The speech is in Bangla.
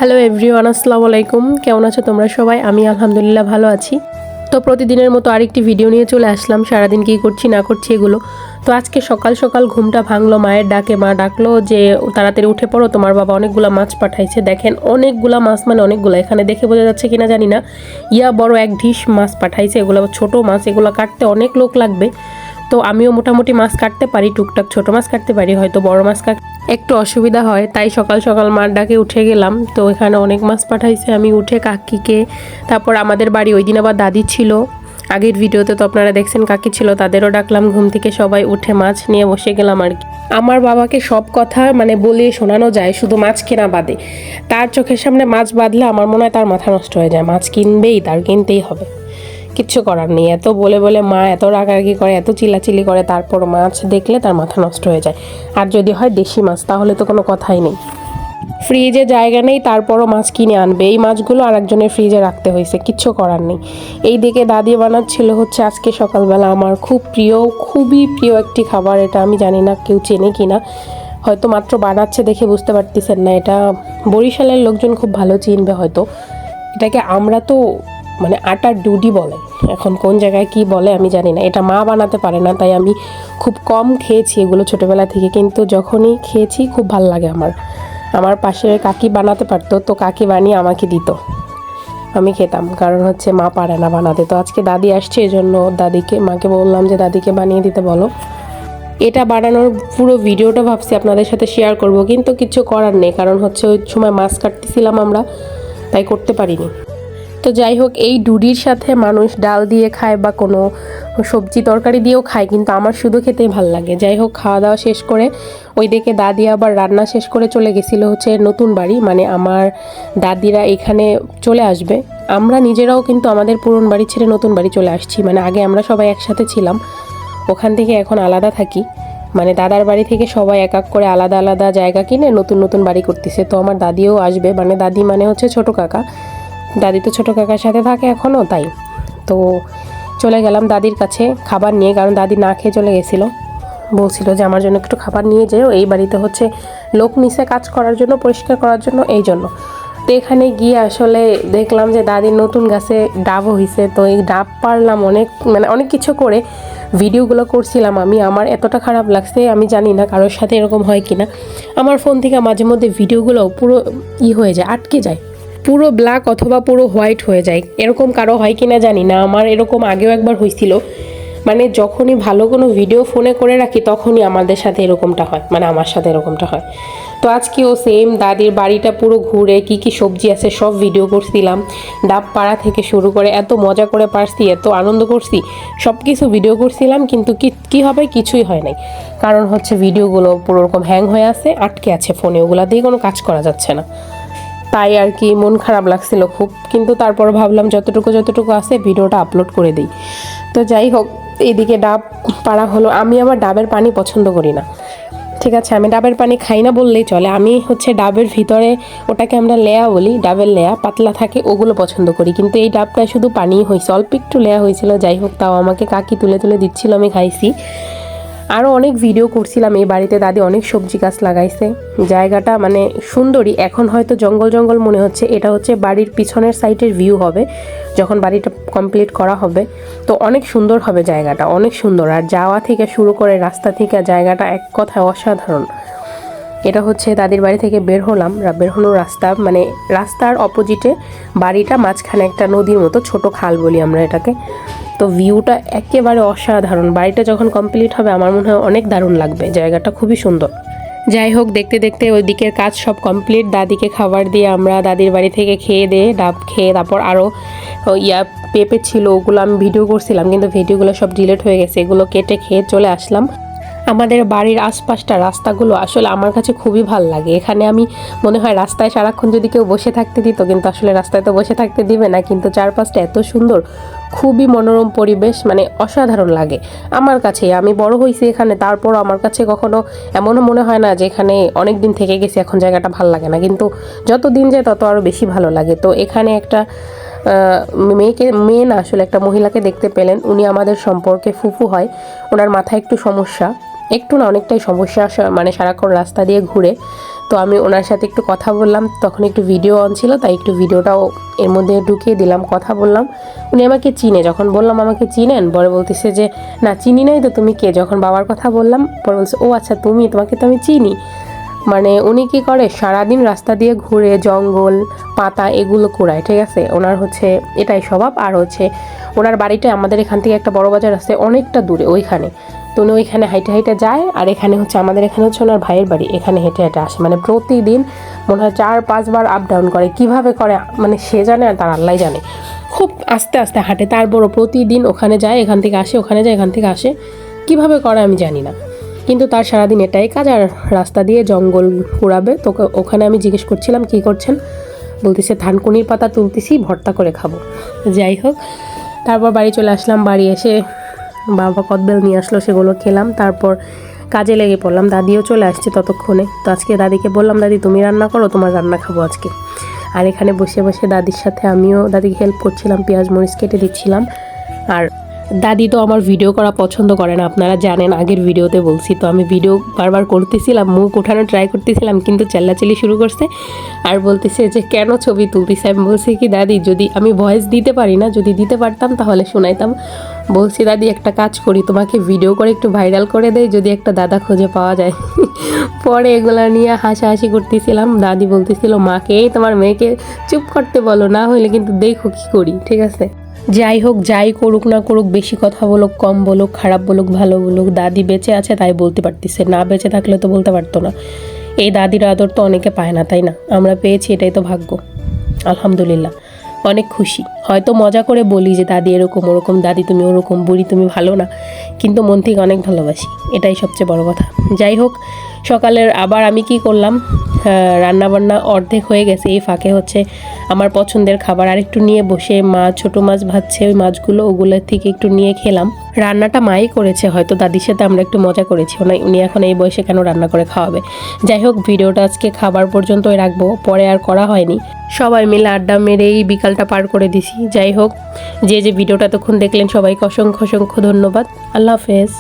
হ্যালো এভরিওয়ান, আসসালামু আলাইকুম। কেমন আছো তোমরা সবাই? আমি আলহামদুলিল্লাহ ভালো আছি। তো প্রতিদিনের মতো আরেকটি ভিডিও নিয়ে চলে আসলাম, সারাদিন কী করছি না করছি এগুলো। তো আজকে সকাল সকাল ঘুমটা ভাঙলো মায়ের ডাকে। মা ডাকলো যে তাড়াতাড়ি উঠে পড়ো, তোমার বাবা অনেকগুলো মাছ পাঠাইছে। দেখেন অনেকগুলা মাছ, মানে অনেকগুলো, এখানে দেখে বোঝা যাচ্ছে কিনা জানি না, বড় এক ঢিস মাছ পাঠাইছে। এগুলো ছোট মাছ, এগুলো কাটতে অনেক লোক লাগবে। তো আমিও মোটামুটি মাছ কাটতে পারি, টুকটাক ছোট মাছ কাটতে পারি, হয়তো বড় মাছ একটু অসুবিধা হয়, তাই সকাল সকাল মার ডাকে উঠে গেলাম। তো এখানে অনেক মাছ পাঠাইছে। আমি উঠে কাকিকে, তারপর আমাদের বাড়ি ওই দিন আবার দাদি ছিল, আগের ভিডিওতে তো আপনারা দেখছেন কাকি ছিল, তাদেরও ডাকলাম। ঘুম থেকে সবাই উঠে মাছ নিয়ে বসে গেলাম আর কি। আমার বাবাকে সব কথা বলিয়ে শোনানো যায়, শুধু মাছ কেনা বাদে। তার চোখের সামনে মাছ বাঁধলে আমার মনে হয় তার মাথা নষ্ট হয়ে যায়। মাছ কিনবেই, তার কিনতেই হবে, কিচ্ছু করার নেই। এত বলে বলে মা এত রাগারাগি করে, এত চিল্লাচিল্লি করে, তারপর মাছ দেখলে তার মাথা নষ্ট হয়ে যায়। আর যদি হয় দেশি মাছ, তাহলে তো কোনো কথাই নেই। ফ্রিজে জায়গা নেই, তারপরও মাছ কিনে আনবে। এই মাছগুলো আরেকজনের ফ্রিজে রাখতে হয়েছে, কিচ্ছু করার নেই। এই দিকে দাদি বানাচ্ছিল হচ্ছে আজকে সকালবেলা আমার খুব প্রিয়, খুবই প্রিয় একটি খাবার। এটা আমি জানি না কেউ চেনে কি না, হয়তো মাত্র বানাচ্ছে দেখে বুঝতে পারতেছেন না। এটা বরিশালের লোকজন খুব ভালো চিনবে হয়তো। এটাকে আমরা তো আটার ডুডি বলে, এখন কোন জায়গায় কি বলে আমি জানি না। এটা মা বানাতে পারে না, তাই আমি খুব কম খেয়েছি এগুলো ছোটোবেলা থেকে, কিন্তু যখনই খেয়েছি খুব ভাল লাগে আমার পাশে কাকি বানাতে পারতো, তো কাকি বানিয়ে আমাকে দিত, আমি খেতাম। কারণ হচ্ছে মা পারে না বানাতে। তো আজকে দাদি আসছে, এই জন্য মাকে বললাম যে দাদিকে বানিয়ে দিতে বলো। এটা বানানোর পুরো ভিডিওটা ভাবছি আপনাদের সাথে শেয়ার করব, কিন্তু কিছু করার নেই, কারণ হচ্ছে ওই সময় মাছ কাটতেছিলাম আমরা, তাই করতে পারিনি। তো যাই হোক, এই ডুডির সাথে মানুষ ডাল দিয়ে খায় বা কোনো সবজি তরকারি দিয়েও খায়, কিন্তু আমার শুধু খেতেই ভাল লাগে। যাই হোক, খাওয়া দাওয়া শেষ করে ওইদিকে দাদি আবার রান্না শেষ করে চলে গেছিলো হচ্ছে নতুন বাড়ি, আমার দাদিরা এখানে চলে আসবে। আমরা নিজেরাও কিন্তু আমাদের পুরনো বাড়ি ছেড়ে নতুন বাড়ি চলে আসছি। আগে আমরা সবাই একসাথে ছিলাম, ওখান থেকে এখন আলাদা থাকি। দাদার বাড়ি থেকে সবাই এক এক করে আলাদা আলাদা জায়গা কিনে নতুন নতুন বাড়ি করতেছে। তো আমার দাদিও আসবে, দাদি হচ্ছে ছোটো কাকা। দাদি তো ছোটো কাকার সাথে থাকে এখনও, তাই তো চলে গেলাম দাদির কাছে খাবার নিয়ে, কারণ দাদি না খেয়ে চলে গেছিলো। বলছিল যে আমার জন্য একটু খাবার নিয়ে যেও, এই বাড়িতে হচ্ছে লোক নিচে কাজ করার জন্য, পরিষ্কার করার জন্য, এই জন্য। তো এখানে গিয়ে আসলে দেখলাম যে দাদির নতুন গাছে ডাব হয়েছে। তো এই ডাব পারলাম অনেক কিছু করে ভিডিওগুলো করছিলাম আমি। আমার এতটা খারাপ লাগছে, আমি জানি না কারোর সাথে এরকম হয় কিনা। আমার ফোন থেকে মাঝে মধ্যে ভিডিওগুলো পুরো হয়ে যায়, আটকে যায়, পুরো ব্ল্যাক অথবা পুরো হোয়াইট হয়ে যায়। এরকম কারো হয় কিনা জানি না, আমার এরকম আগেও একবার হয়েছিল। যখনই ভালো কোনো ভিডিও ফোনে করে রাখি তখনই আমাদের সাথে এরকমটা হয়, আমার সাথে এরকমটা হয়। তো আজকেও সেম, দাদির বাড়িটা পুরো ঘুরে কি কি সবজি আছে সব ভিডিও করছিলাম। ডাব পাড়া থেকে শুরু করে এত মজা করে পারছি, এত আনন্দ করছি, সব কিছু ভিডিও করছিলাম। কিন্তু কি হবে, কিছুই হয় নাই। কারণ হচ্ছে ভিডিওগুলো পুরো রকম হ্যাং হয়ে আছে, আটকে আছে ফোনে, ওগুলা দিয়ে কোনো কাজ করা যাচ্ছে না। তাই আর কি মন খারাপ লাগছিল খুব, কিন্তু তারপর ভাবলাম যতটুকু আছে ভিডিওটা আপলোড করে দিই। তো যাই হোক, এইদিকে ডাব পাড়া হলো। আমি আবার ডাবের পানি পছন্দ করি না, ঠিক আছে, আমি ডাবের পানি খাই না বললেই চলে। আমি হচ্ছে ডাবের ভিতরে, ওটাকে আমরা লেয়া বলি, ডাবের লেয়া পাতলা থাকে, ওগুলো পছন্দ করি। কিন্তু এই ডাবটা শুধু পানি হয়েছে, অল্প একটু লেয়া হয়েছিল। যাই হোক, তাও আমাকে কাকি তুলে তুলে দিচ্ছিল, আমি খাইছি। আরও অনেক ভিডিও করছিলাম। এই বাড়িতে দাদি অনেক সবজি গাছ লাগাইছে। জায়গাটা সুন্দরই, এখন হয়তো জঙ্গল জঙ্গল মনে হচ্ছে। এটা হচ্ছে বাড়ির পিছনের সাইডের ভিউ হবে যখন বাড়িটা কমপ্লিট করা হবে। তো অনেক সুন্দর হবে জায়গাটা, অনেক সুন্দর। আর যাওয়া থেকে শুরু করে রাস্তা থেকে জায়গাটা এক কথায় অসাধারণ। এটা হচ্ছে দাদির বাড়ি থেকে বের হনোর রাস্তা, রাস্তার অপোজিটে বাড়িটা, মাঝখানে একটা নদীর মতো ছোট খাল বলি আমরা এটাকে। তো ভিউটা একেবারে অসাধারণ। বাড়িটা যখন কমপ্লিট হবে আমার মনে হয় অনেক দারুণ লাগবে, জায়গাটা খুবই সুন্দর। যাই হোক, দেখতে দেখতে ওই দিকের কাজ সব কমপ্লিট। দাদিকে খাবার দিয়ে আমরা দাদির বাড়ি থেকে খেয়ে ডাব খেয়ে, তারপর আরও পেঁপে ছিল, ওগুলো আমি ভিডিও করছিলাম, কিন্তু ভিডিওগুলো সব ডিলিট হয়ে গেছে। এগুলো কেটে খেয়ে চলে আসলাম। আমাদের বাড়ির আশপাশটা রাস্তাগুলো আসলে আমার কাছে খুবই ভাল লাগে। এখানে আমি মনে হয় রাস্তায় সারাক্ষণ যদি কেউ বসে থাকতে দিত, কিন্তু আসলে রাস্তায় তো বসে থাকতে দিবে না, কিন্তু চারপাশটা এত সুন্দর, খুবই মনোরম পরিবেশ, অসাধারণ লাগে আমার কাছে। আমি বড় হয়েছি এখানে, তারপর আমার কাছে কখনো এমনও মনে হয় না যে এখানে অনেক দিন থেকে গেছি এখন জায়গাটা ভাল লাগে না, কিন্তু যত দিন যায় তত আরও বেশি ভালো লাগে। তো এখানে একটা মেয়ে না, আসলে একটা মহিলাকে দেখতে পেলেন। উনি আমাদের সম্পর্কে ফুফু হয়। ওনার মাথায় একটু সমস্যা, একটু না অনেকটাই সমস্যা, সারাক্ষণ রাস্তা দিয়ে ঘুরে। তো আমি ওনার সাথে একটু কথা বললাম, তখন একটু ভিডিও অন ছিল, তাই একটু ভিডিওটাও এর মধ্যে ঢুকিয়ে দিলাম, কথা বললাম। উনি আমাকে চিনে, যখন বললাম আমাকে চিনেন, পরে বলতেছে যে না চিনি নাই তো, তুমি কে? যখন বাবার কথা বললাম পরে বলছে ও আচ্ছা তুমি, তোমাকে তো আমি চিনি। মানে উনি কী করে, সারাদিন রাস্তা দিয়ে ঘুরে জঙ্গল পাতা এগুলো কুড়ায়, ঠিক আছে? ওনার হচ্ছে এটাই স্বভাব। আর হচ্ছে ওনার বাড়িটা আমাদের এখান থেকে একটা বড় বাজার আছে অনেকটা দূরে, ওইখানে। তো উনি ওইখানে হাইটে হাইটে যায়, আর এখানে হচ্ছে আমাদের এখানে হচ্ছে ওনার ভাইয়ের বাড়ি, এখানে হেঁটে হেঁটে আসে। মানে প্রতিদিন মনে হয় 4-5 বার আপ ডাউন করে। কিভাবে করে মানে সে জানে আর তার আল্লাহ জানে। খুব আস্তে আস্তে হাঁটে, তারপরও প্রতিদিন ওখানে যায়, এখান থেকে আসে, ওখানে যায়, এখান থেকে আসে। কিভাবে করে আমি জানি না, কিন্তু তার সারাদিন এটাই কাজ। আর রাস্তা দিয়ে জঙ্গল কুড়াবে। তো ওখানে আমি জিজ্ঞেস করছিলাম কী করছেন, বলতেছে থানকুনির পাতা তুলতেছি, ভর্তা করে খাবো। যাই হোক, তারপর বাড়ি চলে আসলাম। বাড়ি এসে বাবা কদবেল নিয়ে আসলো, সেগুলো খেলাম। তারপর কাজে লেগে পড়লাম, দাদিও চলে আসছে ততক্ষণে। তো আজকে দাদিকে বললাম দাদি তুমি রান্না করো, তোমার রান্না খাবো আজকে। আর এখানে বসে বসে দাদির সাথে আমিও দাদিকে হেল্প করছিলাম, পেঁয়াজ মরিচ কেটে দিচ্ছিলাম। আর দাদি তো আমার ভিডিও করা পছন্দ করে না, আপনারা জানেন, আগের ভিডিওতে বলছি। তো আমি ভিডিও বারবার করতেছিলাম, মুখ ওঠানো ট্রাই করতেছিলাম, কিন্তু চেল্লাচিল্লি শুরু করছে আর বলতেছে যে কেন ছবি তুলতেছে। আমি বলছি কি দাদি যদি আমি ভয়েস দিতে পারি না, যদি দিতে পারতাম তাহলে শোনাইতাম। বলছি দাদি একটা কাজ করি, তোমাকে ভিডিও করে একটু ভাইরাল করে দেয়, যদি একটা দাদা খুঁজে পাওয়া যায়। পরে এগুলো নিয়ে হাসাহাসি করতেছিলাম। দাদি বলতেছিল মাকে এই তোমার মেয়েকে চুপ করতে বলো, না হলে কিন্তু দেখো কী করি, ঠিক আছে? যাই হোক, যাই করুক না করুক, বেশি কথা বলুক, কম বলুক, খারাপ বলুক, ভালো বলুক, দাদি বেঁচে আছে তাই বলতে পারতেছে, না বেঁচে থাকলে তো বলতে পারতো না। এই দাদির আদর তো অনেকে পায় না, তাই না? আমরা পেয়েছি, এটাই তো ভাগ্য। আলহামদুলিল্লাহ, অনেক খুশি। হয়তো মজা করে বলি যে দাদি এরকম ওরকম, দাদি তুমি ওরকম, বুড়ি তুমি ভালো না, কিন্তু মন থেকে অনেক ভালোবাসি, এটাই সবচেয়ে বড় কথা। যাই হোক, সকালের আবার আমি কি করলাম, রান্নাবান্না অর্ধেক হয়ে গেছে। এই ফাঁকে হচ্ছে আমার পছন্দের খাবার আরেকটু নিয়ে বসে মা ছোটো মাছ ভাজছে, ওই মাছগুলো ওগুলোর থেকে একটু নিয়ে খেলাম। রান্নাটা মাই করেছে, হয়তো দাদির সাথে আমরা একটু মজা করেছি। উনি এখন এই বয়সে কেন রান্না করে খাওয়াবে। যাই হোক, ভিডিওটা আজকে খাবার পর্যন্তই রাখবো, পরে আর করা হয়নি। সবাই মিলে আড্ডা মেরেই বিকালটা পার করে দিছি। যাই হোক, যে ভিডিওটা তখন দেখলেন সবাইকে অসংখ্য অসংখ্য ধন্যবাদ। আল্লাহ হাফেজ।